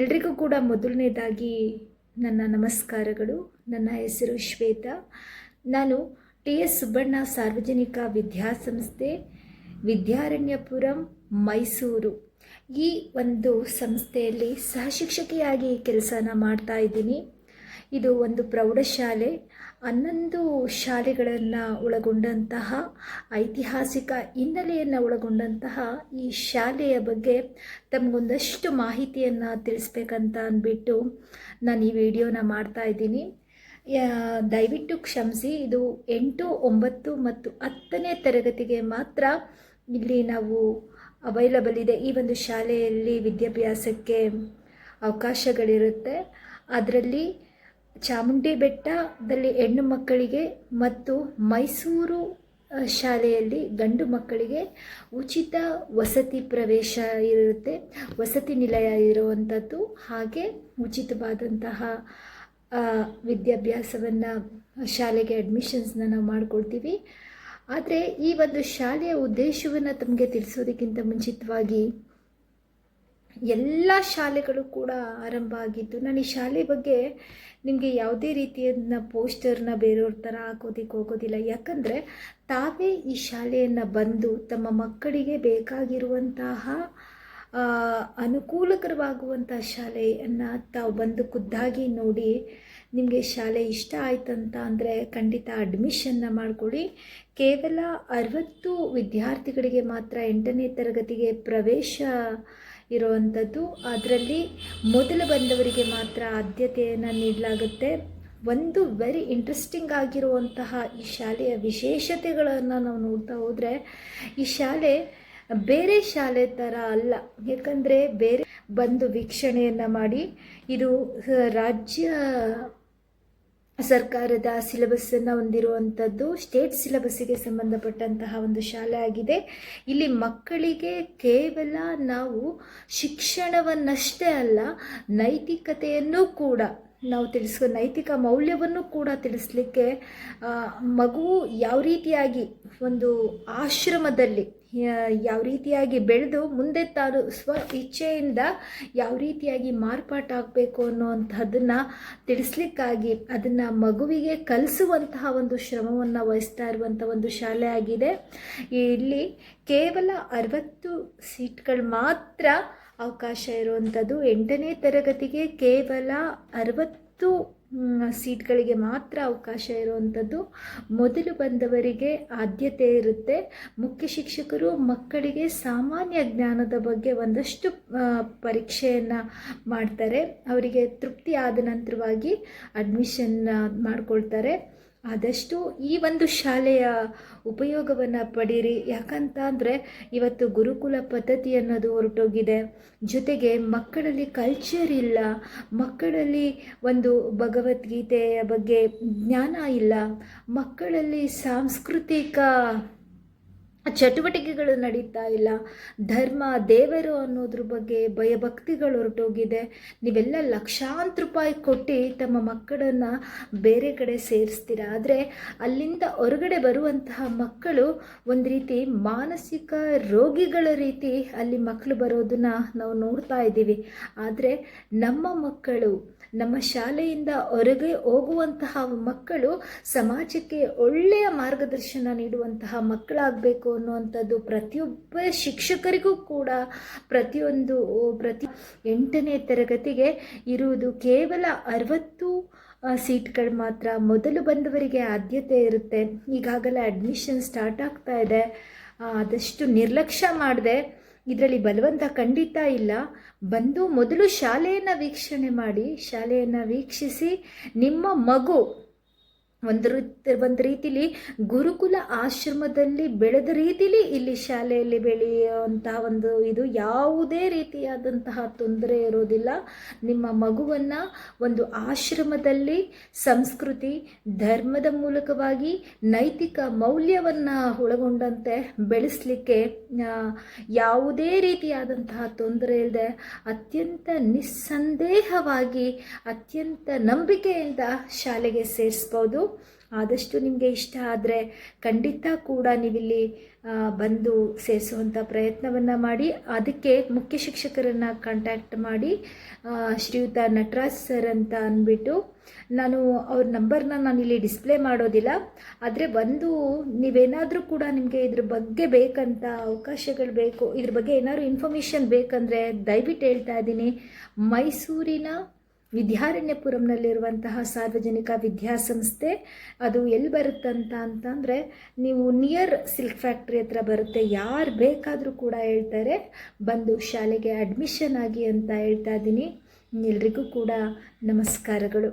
ಎಲ್ರಿಗೂ ಕೂಡ ಮೊದಲನೇದಾಗಿ ನನ್ನ ನಮಸ್ಕಾರಗಳು. ನನ್ನ ಹೆಸರು ಶ್ವೇತಾ. ನಾನು TS ಸುಬ್ಬಣ್ಣ ಸಾರ್ವಜನಿಕ ವಿದ್ಯಾಸಂಸ್ಥೆ, ವಿದ್ಯಾರಣ್ಯಪುರಂ, ಮೈಸೂರು ಈ ಒಂದು ಸಂಸ್ಥೆಯಲ್ಲಿ ಸಹಶಿಕ್ಷಕಿಯಾಗಿ ಕೆಲಸನ ಮಾಡ್ತಾ ಇದ್ದೀನಿ. ಇದು ಒಂದು ಪ್ರೌಢಶಾಲೆ. 11 ಶಾಲೆಗಳನ್ನು ಒಳಗೊಂಡಂತಹ ಐತಿಹಾಸಿಕ ಹಿನ್ನೆಲೆಯನ್ನು ಒಳಗೊಂಡಂತಹ ಈ ಶಾಲೆಯ ಬಗ್ಗೆ ತಮಗೊಂದಷ್ಟು ಮಾಹಿತಿಯನ್ನು ತಿಳಿಸ್ಬೇಕಂತ ಅಂದ್ಬಿಟ್ಟು ನಾನು ಈ ವಿಡಿಯೋನ ಮಾಡ್ತಾ ಇದ್ದೀನಿ. ದಯವಿಟ್ಟು ಕ್ಷಮಿಸಿ. ಇದು 8, 9 ಮತ್ತು 10ನೇ ತರಗತಿಗೆ ಮಾತ್ರ ಇಲ್ಲಿ ನಾವು ಅವೈಲಬಲ್ ಇದೆ. ಈ ಒಂದು ಶಾಲೆಯಲ್ಲಿ ವಿದ್ಯಾಭ್ಯಾಸಕ್ಕೆ ಅವಕಾಶಗಳಿರುತ್ತೆ. ಅದರಲ್ಲಿ ಚಾಮುಂಡಿ ಬೆಟ್ಟದಲ್ಲಿ ಹೆಣ್ಣು ಮಕ್ಕಳಿಗೆ ಮತ್ತು ಮೈಸೂರು ಶಾಲೆಯಲ್ಲಿ ಗಂಡು ಮಕ್ಕಳಿಗೆ ಉಚಿತ ವಸತಿ ಪ್ರವೇಶ ಇರುತ್ತೆ, ವಸತಿ ನಿಲಯ ಇರುವಂಥದ್ದು. ಹಾಗೆ ಉಚಿತವಾದಂತಹ ವಿದ್ಯಾಭ್ಯಾಸವನ್ನು ಶಾಲೆಗೆ ಅಡ್ಮಿಷನ್ಸ್ನ ನಾವು ಮಾಡಿಕೊಡ್ತೀವಿ. ಆದರೆ ಈ ಒಂದು ಶಾಲೆಯ ಉದ್ದೇಶವನ್ನು ತಮಗೆ ತಿಳಿಸೋದಕ್ಕಿಂತ ಮುಂಚಿತವಾಗಿ ಎಲ್ಲ ಶಾಲೆಗಳು ಕೂಡ ಆರಂಭ ಆಗಿದ್ದು, ನಾನು ಈ ಶಾಲೆ ಬಗ್ಗೆ ನಿಮಗೆ ಯಾವುದೇ ರೀತಿಯನ್ನ ಪೋಸ್ಟರ್ನ ಬೇರೆಯವ್ರ ಥರ ಹಾಕೋದಕ್ಕೆ ಹೋಗೋದಿಲ್ಲ. ಯಾಕಂದರೆ ತಾವೇ ಈ ಶಾಲೆಯನ್ನು ಬಂದು ತಮ್ಮ ಮಕ್ಕಳಿಗೆ ಬೇಕಾಗಿರುವಂತಹ ಅನುಕೂಲಕರವಾಗುವಂಥ ಶಾಲೆಯನ್ನು ತಾವು ಬಂದು ಖುದ್ದಾಗಿ ನೋಡಿ ನಿಮಗೆ ಶಾಲೆ ಇಷ್ಟ ಆಯ್ತಂತ ಅಂದರೆ ಖಂಡಿತ ಅಡ್ಮಿಷನ್ನ ಮಾಡಿಕೊಡಿ. ಕೇವಲ 60 ವಿದ್ಯಾರ್ಥಿಗಳಿಗೆ ಮಾತ್ರ 8ನೇ ತರಗತಿಗೆ ಪ್ರವೇಶ ಇರುವಂಥದ್ದು. ಅದರಲ್ಲಿ ಮೊದಲು ಬಂದವರಿಗೆ ಮಾತ್ರ ಆದ್ಯತೆಯನ್ನು ನೀಡಲಾಗುತ್ತೆ. ಒಂದು ವೆರಿ ಇಂಟ್ರೆಸ್ಟಿಂಗ್ ಆಗಿರುವಂತಹ ಈ ಶಾಲೆಯ ವಿಶೇಷತೆಗಳನ್ನು ನಾವು ನೋಡ್ತಾ ಹೋದರೆ, ಈ ಶಾಲೆ ಬೇರೆ ಶಾಲೆ ಥರ ಅಲ್ಲ. ಯಾಕಂದರೆ ಬೇರೆ ಬಂದು ವೀಕ್ಷಣೆಯನ್ನು ಮಾಡಿ, ಇದು ರಾಜ್ಯ ಸರ್ಕಾರದ ಸಿಲೆಬಸ್ಸನ್ನು ಹೊಂದಿರುವಂಥದ್ದು, ಸ್ಟೇಟ್ ಸಿಲೆಬಸ್ಸಿಗೆ ಸಂಬಂಧಪಟ್ಟಂತಹ ಒಂದು ಶಾಲೆ ಆಗಿದೆ. ಇಲ್ಲಿ ಮಕ್ಕಳಿಗೆ ಕೇವಲ ನಾವು ಶಿಕ್ಷಣವನ್ನಷ್ಟೇ ಅಲ್ಲ, ನೈತಿಕತೆಯನ್ನು ಕೂಡ ನಾವು ನೈತಿಕ ಮೌಲ್ಯವನ್ನು ಕೂಡ ತಿಳಿಸ್ಲಿಕ್ಕೆ, ಮಗುವು ಯಾವ ರೀತಿಯಾಗಿ ಒಂದು ಆಶ್ರಮದಲ್ಲಿ ಯಾವ ರೀತಿಯಾಗಿ ಬೆಳೆದು ಮುಂದೆ ತಾನು ಸ್ವ ಇಚ್ಛೆಯಿಂದ ಯಾವ ರೀತಿಯಾಗಿ ಮಾರ್ಪಾಟಾಗಬೇಕು ಅನ್ನುವಂಥದ್ದನ್ನು ತಿಳಿಸ್ಲಿಕ್ಕಾಗಿ ಅದನ್ನು ಮಗುವಿಗೆ ಕಲಿಸುವಂತಹ ಒಂದು ಶ್ರಮವನ್ನು ವಹಿಸ್ತಾ ಇರುವಂಥ ಒಂದು ಶಾಲೆ ಆಗಿದೆ. ಇಲ್ಲಿ ಕೇವಲ 60 ಸೀಟ್ಗಳು ಮಾತ್ರ ಅವಕಾಶ ಇರುವಂಥದ್ದು. 8ನೇ ತರಗತಿಗೆ ಕೇವಲ 60 ಸೀಟ್ಗಳಿಗೆ ಮಾತ್ರ ಅವಕಾಶ ಇರುವಂಥದ್ದು. ಮೊದಲು ಬಂದವರಿಗೆ ಆದ್ಯತೆ ಇರುತ್ತೆ. ಮುಖ್ಯ ಶಿಕ್ಷಕರು ಮಕ್ಕಳಿಗೆ ಸಾಮಾನ್ಯ ಜ್ಞಾನದ ಬಗ್ಗೆ ಒಂದಷ್ಟು ಪರೀಕ್ಷೆಯನ್ನು ಮಾಡ್ತಾರೆ. ಅವರಿಗೆ ತೃಪ್ತಿ ಆದ ನಂತರವಾಗಿ ಅಡ್ಮಿಷನ್ ಮಾಡಿಕೊಳ್ತಾರೆ. ಆದಷ್ಟು ಈ ಒಂದು ಶಾಲೆಯ ಉಪಯೋಗವನ್ನು ಪಡೀರಿ. ಯಾಕಂತ ಅಂದರೆ ಇವತ್ತು ಗುರುಕುಲ ಪದ್ಧತಿ ಅನ್ನೋದು ಹೊರಟೋಗಿದೆ. ಜೊತೆಗೆ ಮಕ್ಕಳಲ್ಲಿ ಕಲ್ಚರ್ ಇಲ್ಲ, ಮಕ್ಕಳಲ್ಲಿ ಒಂದು ಭಗವದ್ಗೀತೆಯ ಬಗ್ಗೆ ಜ್ಞಾನ ಇಲ್ಲ, ಮಕ್ಕಳಲ್ಲಿ ಸಾಂಸ್ಕೃತಿಕ ಚಟುವಟಿಕೆಗಳು ನಡೀತಾ ಇಲ್ಲ, ಧರ್ಮ ದೇವರು ಅನ್ನೋದ್ರ ಬಗ್ಗೆ ಭಯಭಕ್ತಿಗಳು ಹೊರಟೋಗಿದೆ. ನೀವೆಲ್ಲ ಲಕ್ಷಾಂತರ ರೂಪಾಯಿ ಕೊಟ್ಟು ತಮ್ಮ ಮಕ್ಕಳನ್ನು ಬೇರೆ ಕಡೆ ಸೇರಿಸ್ತೀರ. ಆದರೆ ಅಲ್ಲಿಂದ ಹೊರಗಡೆ ಬರುವಂತಹ ಮಕ್ಕಳು ಒಂದು ರೀತಿ ಮಾನಸಿಕ ರೋಗಿಗಳ ರೀತಿ ಅಲ್ಲಿ ಮಕ್ಕಳು ಬರೋದನ್ನು ನಾವು ನೋಡ್ತಾ ಇದ್ದೀವಿ. ಆದರೆ ನಮ್ಮ ಮಕ್ಕಳು ನಮ್ಮ ಶಾಲೆಯಿಂದ ಹೊರಗೆ ಹೋಗುವಂತಹ ಮಕ್ಕಳು ಸಮಾಜಕ್ಕೆ ಒಳ್ಳೆಯ ಮಾರ್ಗದರ್ಶನ ನೀಡುವಂತಹ ಮಕ್ಕಳಾಗಬೇಕು ಅನ್ನುವಂಥದ್ದು ಪ್ರತಿಯೊಬ್ಬ ಶಿಕ್ಷಕರಿಗೂ ಕೂಡ ಪ್ರತಿ 8ನೇ ತರಗತಿಗೆ ಇರುವುದು ಕೇವಲ 60 ಸೀಟ್ಗಳು ಮಾತ್ರ. ಮೊದಲು ಬಂದವರಿಗೆ ಆದ್ಯತೆ ಇರುತ್ತೆ. ಈಗಾಗಲೇ ಅಡ್ಮಿಷನ್ ಸ್ಟಾರ್ಟ್ ಆಗ್ತಾ ಇದೆ. ಆದಷ್ಟು ನಿರ್ಲಕ್ಷ್ಯ ಮಾಡದೆ, ಇದರಲ್ಲಿ ಬಲವಂತ ಖಂಡಿತ ಇಲ್ಲ. ಬಂದು ಮೊದಲು ಶಾಲೆಯನ್ನು ವೀಕ್ಷಣೆ ಮಾಡಿ, ಶಾಲೆಯನ್ನು ವೀಕ್ಷಿಸಿ ನಿಮ್ಮ ಮಗು ಒಂದು ರೀತಿಲಿ ಗುರುಕುಲ ಆಶ್ರಮದಲ್ಲಿ ಬೆಳೆದ ರೀತಿಲಿ ಇಲ್ಲಿ ಶಾಲೆಯಲ್ಲಿ ಬೆಳೆಯುವಂತಹ ಒಂದು ಇದು ಯಾವುದೇ ರೀತಿಯಾದಂತಹ ತೊಂದರೆ ಇರೋದಿಲ್ಲ. ನಿಮ್ಮ ಮಗುವನ್ನು ಒಂದು ಆಶ್ರಮದಲ್ಲಿ ಸಂಸ್ಕೃತಿ ಧರ್ಮದ ಮೂಲಕವಾಗಿ ನೈತಿಕ ಮೌಲ್ಯವನ್ನು ಒಳಗೊಂಡಂತೆ ಬೆಳೆಸಲಿಕ್ಕೆ ಯಾವುದೇ ರೀತಿಯಾದಂತಹ ತೊಂದರೆ ಇಲ್ಲದೆ ಅತ್ಯಂತ ನಿಸ್ಸಂದೇಹವಾಗಿ ಅತ್ಯಂತ ನಂಬಿಕೆಯಿಂದ ಶಾಲೆಗೆ ಸೇರಿಸ್ಬೋದು. ಆದಷ್ಟು ನಿಮಗೆ ಇಷ್ಟ ಆದರೆ ಖಂಡಿತ ಕೂಡ ನೀವಿಲ್ಲಿ ಬಂದು ಸೇರಿಸುವಂಥ ಪ್ರಯತ್ನವನ್ನು ಮಾಡಿ. ಅದಕ್ಕೆ ಮುಖ್ಯ ಶಿಕ್ಷಕರನ್ನು ಕಾಂಟ್ಯಾಕ್ಟ್ ಮಾಡಿ, ಶ್ರೀಯುತ ನಟರಾಜ್ ಸರ್ ಅಂತ ಅಂದ್ಬಿಟ್ಟು, ನಾನು ಅವ್ರ ನಂಬರ್ನ ನಾನಿಲ್ಲಿ ಡಿಸ್ಪ್ಲೇ ಮಾಡೋದಿಲ್ಲ. ಆದರೆ ನೀವೇನಾದರೂ ಕೂಡ ನಿಮಗೆ ಇದ್ರ ಬಗ್ಗೆ ಬೇಕಂತ ಅವಕಾಶಗಳು ಬೇಕು, ಇದ್ರ ಬಗ್ಗೆ ಏನಾದರೂ ಇನ್ಫಾರ್ಮೇಷನ್ ಬೇಕಂದರೆ ದಯವಿಟ್ಟು ಹೇಳ್ತಾ ಇದ್ದೀನಿ, ಮೈಸೂರಿನ ವಿದ್ಯಾರಣ್ಯಪುರಂನಲ್ಲಿರುವಂತಹ ಸಾರ್ವಜನಿಕ ವಿದ್ಯಾಸಂಸ್ಥೆ, ಅದು ಎಲ್ಲಿ ಅಂತಂದರೆ ನೀವು ನಿಯರ್ ಸಿಲ್ಕ್ ಫ್ಯಾಕ್ಟ್ರಿ ಹತ್ರ ಬರುತ್ತೆ. ಯಾರು ಬೇಕಾದರೂ ಕೂಡ ಹೇಳ್ತಾರೆ, ಬಂದು ಶಾಲೆಗೆ ಅಡ್ಮಿಷನ್ ಆಗಿ ಅಂತ ಹೇಳ್ತಾ ಇದ್ದೀನಿ. ಎಲ್ರಿಗೂ ಕೂಡ ನಮಸ್ಕಾರಗಳು.